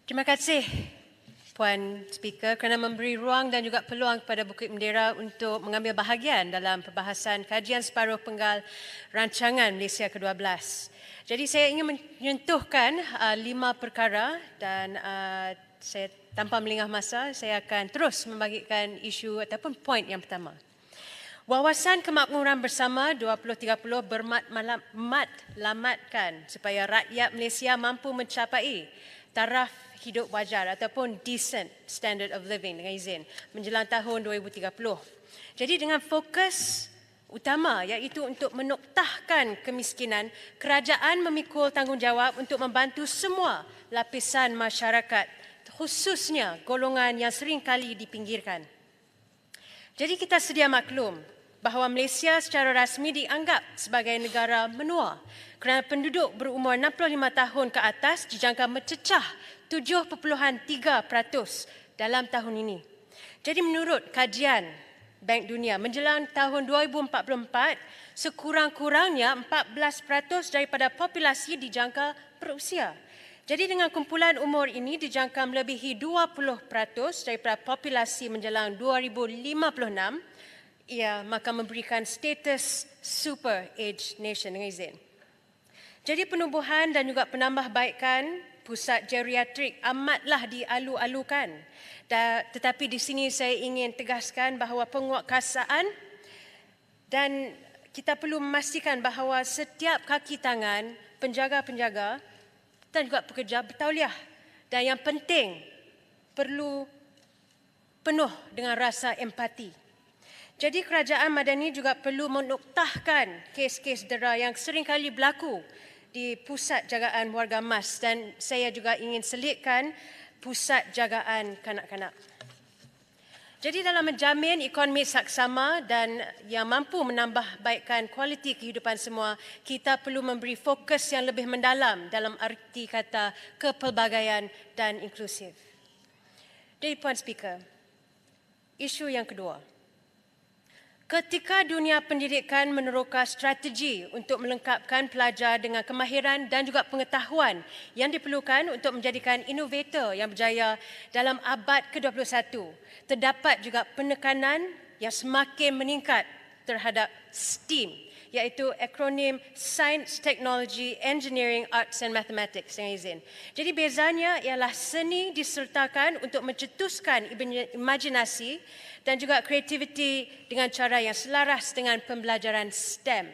Terima kasih Puan Speaker kerana memberi ruang dan juga peluang kepada Bukit Bendera untuk mengambil bahagian dalam perbahasan kajian separuh penggal rancangan Malaysia ke-12. Jadi saya ingin menyentuhkan 5 perkara dan saya tanpa melengah masa, saya akan terus membagikan isu ataupun poin yang pertama. Wawasan Kemakmuran Bersama 2030 bermatlamatkan supaya rakyat Malaysia mampu mencapai taraf hidup wajar ataupun decent standard of living dengan izin menjelang tahun 2030. Jadi dengan fokus utama iaitu untuk menoktahkan kemiskinan, kerajaan memikul tanggungjawab untuk membantu semua lapisan masyarakat, khususnya golongan yang sering kali dipinggirkan. Jadi kita sedia maklum bahawa Malaysia secara rasmi dianggap sebagai negara menua kerana penduduk berumur 65 tahun ke atas dijangka mencecah 7.3% dalam tahun ini. Jadi menurut kajian Bank Dunia, menjelang tahun 2044, sekurang-kurangnya 14% daripada populasi dijangka berusia. Jadi dengan kumpulan umur ini dijangka melebihi 20% daripada populasi menjelang 2056, ia maka memberikan status super age nation dengan izin. Jadi penubuhan dan juga penambahbaikan pusat geriatrik amatlah dialu-alukan. Tetapi di sini saya ingin tegaskan bahawa penguatkuasaan dan kita perlu memastikan bahawa setiap kaki tangan, penjaga-penjaga dan juga pekerja bertauliah. Dan yang penting, perlu penuh dengan rasa empati. Jadi kerajaan madani juga perlu menoktahkan kes-kes dera yang seringkali berlaku di pusat jagaan warga emas dan saya juga ingin selitkan pusat jagaan kanak-kanak. Jadi dalam menjamin ekonomi saksama dan yang mampu menambah baikkan kualiti kehidupan semua, kita perlu memberi fokus yang lebih mendalam dalam arti kata kepelbagaian dan inklusif. Jadi Puan Speaker, isu yang kedua. Ketika dunia pendidikan meneroka strategi untuk melengkapkan pelajar dengan kemahiran dan juga pengetahuan yang diperlukan untuk menjadikan inovator yang berjaya dalam abad ke-21, terdapat juga penekanan yang semakin meningkat terhadap STEAM, iaitu akronim Science, Technology, Engineering, Arts and Mathematics dengan izin. Jadi bezanya ialah seni disertakan untuk mencetuskan imajinasi dan juga kreativiti dengan cara yang selaras dengan pembelajaran STEM.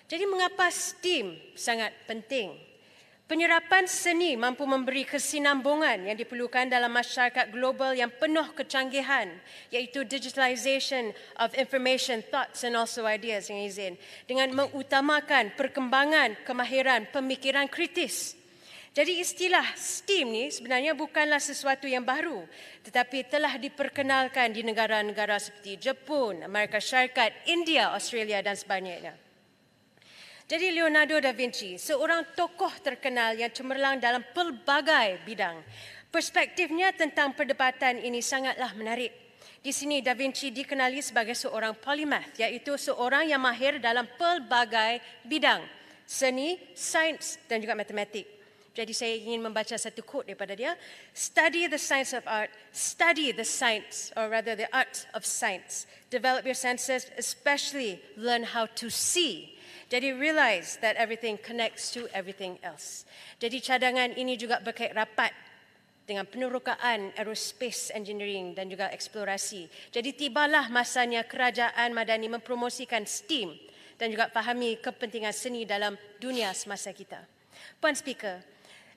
Jadi mengapa STEAM sangat penting? Penyerapan seni mampu memberi kesinambungan yang diperlukan dalam masyarakat global yang penuh kecanggihan, iaitu digitalization of information, thoughts and also ideas yang izin, dengan mengutamakan perkembangan kemahiran pemikiran kritis. Jadi istilah STEAM ni sebenarnya bukanlah sesuatu yang baru, tetapi telah diperkenalkan di negara-negara seperti Jepun, Amerika Syarikat, India, Australia dan sebagainya. Jadi Leonardo da Vinci, seorang tokoh terkenal yang cemerlang dalam pelbagai bidang. Perspektifnya tentang perdebatan ini sangatlah menarik. Di sini Da Vinci dikenali sebagai seorang polymath, iaitu seorang yang mahir dalam pelbagai bidang, seni, sains dan juga matematik. Jadi saya ingin membaca satu quote daripada dia. Study the science of art, study the science, or rather the art of science. Develop your senses, especially learn how to see. Jadi realize that everything connects to everything else. Jadi cadangan ini juga berkait rapat dengan penerokaan aerospace engineering dan juga eksplorasi. Jadi tibalah masanya kerajaan madani mempromosikan STEAM dan juga fahami kepentingan seni dalam dunia semasa kita. Puan Speaker,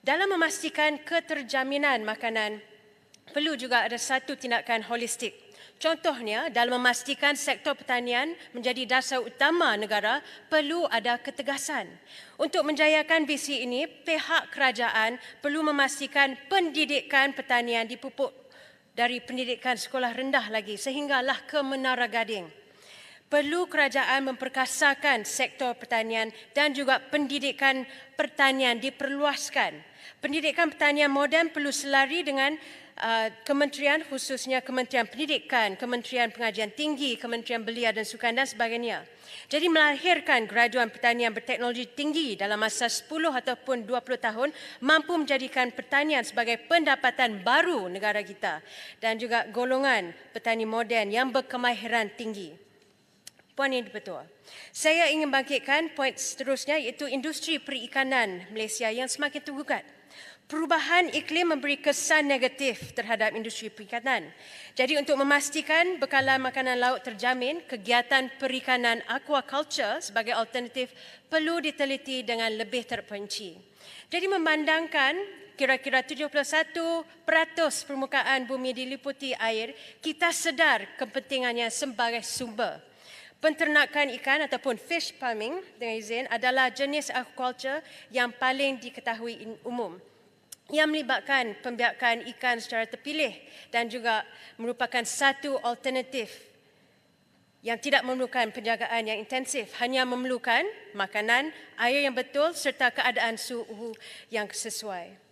dalam memastikan keterjaminan makanan, perlu juga ada satu tindakan holistik. Contohnya, dalam memastikan sektor pertanian menjadi dasar utama negara, perlu ada ketegasan. Untuk menjayakan visi ini, pihak kerajaan perlu memastikan pendidikan pertanian dipupuk dari pendidikan sekolah rendah lagi sehinggalah ke Menara Gading. Perlu kerajaan memperkasakan sektor pertanian dan juga pendidikan pertanian diperluaskan. Pendidikan pertanian moden perlu selari dengan kementerian, khususnya Kementerian Pendidikan, Kementerian Pengajian Tinggi, Kementerian Belia dan Sukan dan sebagainya. Jadi melahirkan graduan pertanian berteknologi tinggi dalam masa 10 ataupun 20 tahun mampu menjadikan pertanian sebagai pendapatan baru negara kita dan juga golongan petani moden yang berkemahiran tinggi. Puan ini betul. Saya ingin bangkitkan poin seterusnya iaitu industri perikanan Malaysia yang semakin tergugat. Perubahan iklim memberi kesan negatif terhadap industri perikanan. Jadi untuk memastikan bekalan makanan laut terjamin, kegiatan perikanan aquaculture sebagai alternatif perlu diteliti dengan lebih terperinci. Jadi memandangkan kira-kira 71% permukaan bumi diliputi air, kita sedar kepentingannya sebagai sumber. Penternakan ikan ataupun fish farming dengan izin adalah jenis aquaculture yang paling diketahui umum, yang melibatkan pembiakan ikan secara terpilih dan juga merupakan satu alternatif yang tidak memerlukan penjagaan yang intensif, hanya memerlukan makanan, air yang betul serta keadaan suhu yang sesuai.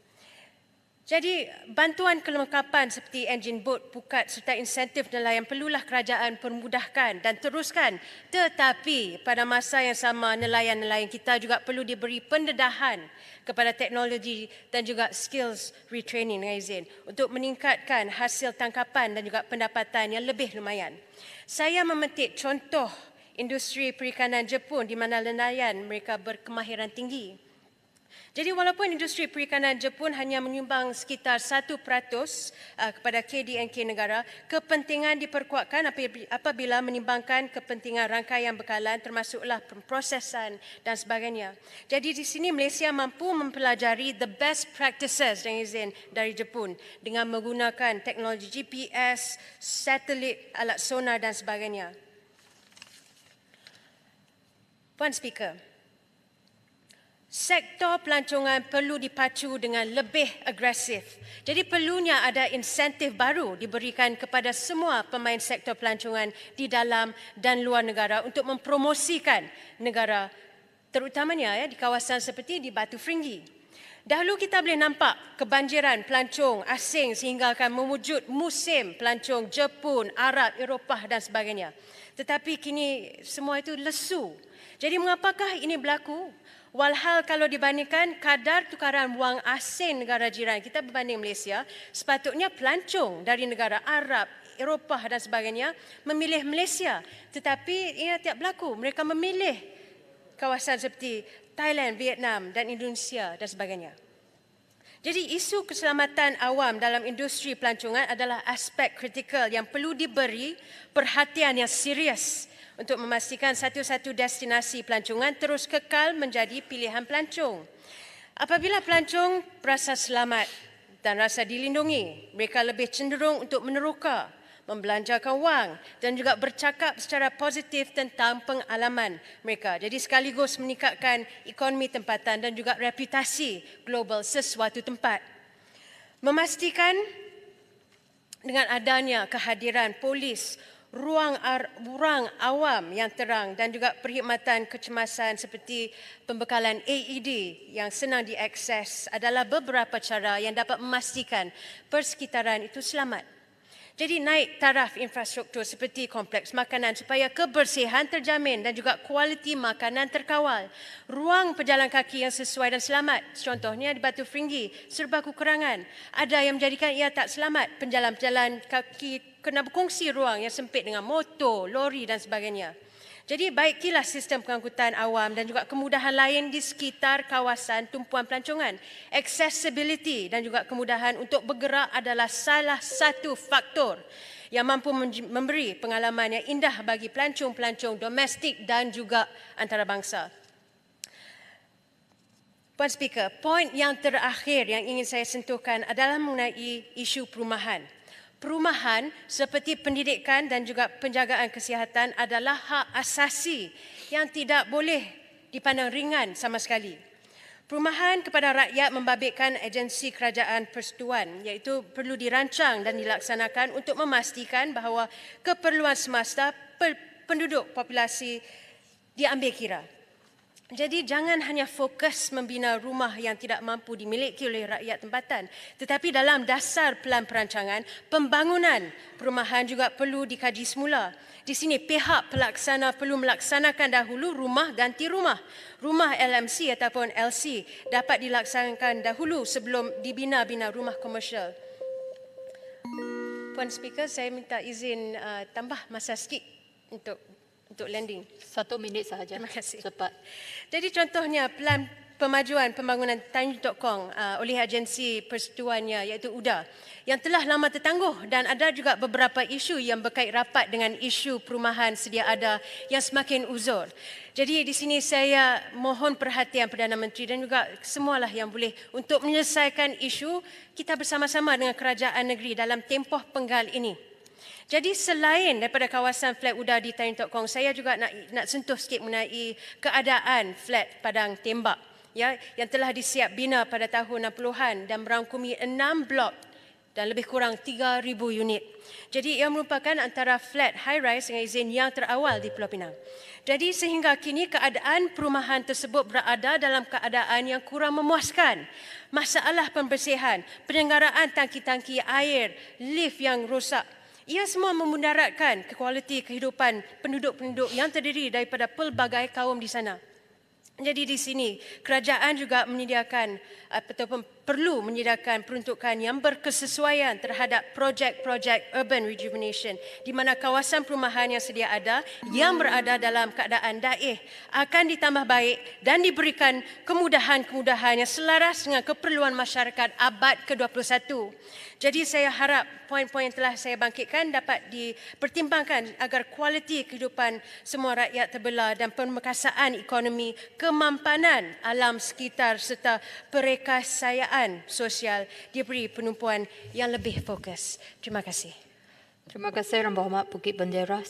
Jadi bantuan kelengkapan seperti enjin bot, pukat serta insentif nelayan perlulah kerajaan permudahkan dan teruskan. Tetapi pada masa yang sama nelayan-nelayan kita juga perlu diberi pendedahan kepada teknologi dan juga skills retraining dengan izin untuk meningkatkan hasil tangkapan dan juga pendapatan yang lebih lumayan. Saya memetik contoh industri perikanan Jepun di mana nelayan mereka berkemahiran tinggi. Jadi walaupun industri perikanan Jepun hanya menyumbang sekitar 1% kepada KDNK negara, kepentingan diperkuatkan apabila menimbangkan kepentingan rangkaian bekalan termasuklah prosesan dan sebagainya. Jadi di sini Malaysia mampu mempelajari the best practices dengan izin dari Jepun dengan menggunakan teknologi GPS, satelit, alat sonar dan sebagainya. Puan Speaker, sektor pelancongan perlu dipacu dengan lebih agresif. Jadi perlunya ada insentif baru diberikan kepada semua pemain sektor pelancongan di dalam dan luar negara untuk mempromosikan negara, terutamanya di kawasan seperti di Batu Ferringhi. Dahulu kita boleh nampak kebanjiran pelancong asing sehingga akan mewujud musim pelancong Jepun, Arab, Eropah dan sebagainya. Tetapi kini semua itu lesu. Jadi mengapakah ini berlaku? Walhal kalau dibandingkan kadar tukaran wang asing negara jiran kita berbanding Malaysia, sepatutnya pelancong dari negara Arab, Eropah dan sebagainya memilih Malaysia. Tetapi ini tidak berlaku. Mereka memilih kawasan seperti Thailand, Vietnam dan Indonesia dan sebagainya. Jadi isu keselamatan awam dalam industri pelancongan adalah aspek kritikal yang perlu diberi perhatian yang serius untuk memastikan satu-satu destinasi pelancongan terus kekal menjadi pilihan pelancong. Apabila pelancong merasa selamat dan rasa dilindungi, mereka lebih cenderung untuk meneroka, membelanjakan wang dan juga bercakap secara positif tentang pengalaman mereka. Jadi sekaligus meningkatkan ekonomi tempatan dan juga reputasi global sesuatu tempat. Memastikan dengan adanya kehadiran polis, ruang awam yang terang dan juga perkhidmatan kecemasan seperti pembekalan AED yang senang diakses adalah beberapa cara yang dapat memastikan persekitaran itu selamat. Jadi naik taraf infrastruktur seperti kompleks makanan supaya kebersihan terjamin dan juga kualiti makanan terkawal. Ruang pejalan kaki yang sesuai dan selamat. Contohnya di Batu Ferringhi serba kekurangan. Ada yang menjadikan ia tak selamat. Penjalan-penjalan kaki kena berkongsi ruang yang sempit dengan motor, lori dan sebagainya. Jadi baikilah sistem pengangkutan awam dan juga kemudahan lain di sekitar kawasan tumpuan pelancongan. Accessibility dan juga kemudahan untuk bergerak adalah salah satu faktor yang mampu memberi pengalaman yang indah bagi pelancong-pelancong domestik dan juga antarabangsa. Puan Speaker, poin yang terakhir yang ingin saya sentuhkan adalah mengenai isu perumahan. Perumahan seperti pendidikan dan juga penjagaan kesihatan adalah hak asasi yang tidak boleh dipandang ringan sama sekali. Perumahan kepada rakyat membabitkan agensi kerajaan persekutuan iaitu perlu dirancang dan dilaksanakan untuk memastikan bahawa keperluan semasa penduduk populasi diambil kira. Jadi jangan hanya fokus membina rumah yang tidak mampu dimiliki oleh rakyat tempatan, tetapi dalam dasar pelan perancangan, pembangunan perumahan juga perlu dikaji semula. Di sini pihak pelaksana perlu melaksanakan dahulu rumah ganti rumah. Rumah LMC ataupun LC dapat dilaksanakan dahulu sebelum dibina-bina rumah komersial. Puan Speaker, saya minta izin tambah masa sikit untuk landing. 1 minit sahaja. Terima kasih. Cepat. Jadi contohnya pelan pemajuan pembangunan Tanjung Tok Kong oleh agensi persetujuannya iaitu UDA yang telah lama tertangguh, dan ada juga beberapa isu yang berkait rapat dengan isu perumahan sedia ada yang semakin uzur. Jadi di sini saya mohon perhatian Perdana Menteri dan juga semualah yang boleh untuk menyelesaikan isu kita bersama-sama dengan kerajaan negeri dalam tempoh penggal ini. Jadi selain daripada kawasan flat UDA di Tanjung Tok Kong, saya juga nak sentuh sikit mengenai keadaan flat Padang Tembak ya, yang telah disiap bina pada tahun 60-an dan merangkumi 6 blok dan lebih kurang 3,000 unit. Jadi ia merupakan antara flat high rise dengan izin yang terawal di Pulau Pinang. Jadi sehingga kini keadaan perumahan tersebut berada dalam keadaan yang kurang memuaskan. Masalah pembersihan, penyelenggaraan tangki-tangki air, lift yang rosak, ia semua memudaratkan kualiti kehidupan penduduk-penduduk yang terdiri daripada pelbagai kaum di sana. Jadi di sini kerajaan juga menyediakan ataupun perlu menyediakan peruntukan yang berkesesuaian terhadap projek-projek urban rejuvenation di mana kawasan perumahan yang sedia ada yang berada dalam keadaan daih akan ditambah baik dan diberikan kemudahan-kemudahan yang selaras dengan keperluan masyarakat abad ke-21. Jadi saya harap poin-poin yang telah saya bangkitkan dapat dipertimbangkan agar kualiti kehidupan semua rakyat terbelah dan permekasaan ekonomi, kemampanan alam sekitar serta perekasayaan sosial diberi penumpuan yang lebih fokus. Terima kasih. Terima kasih Yang Berhormat Bukit Bendera.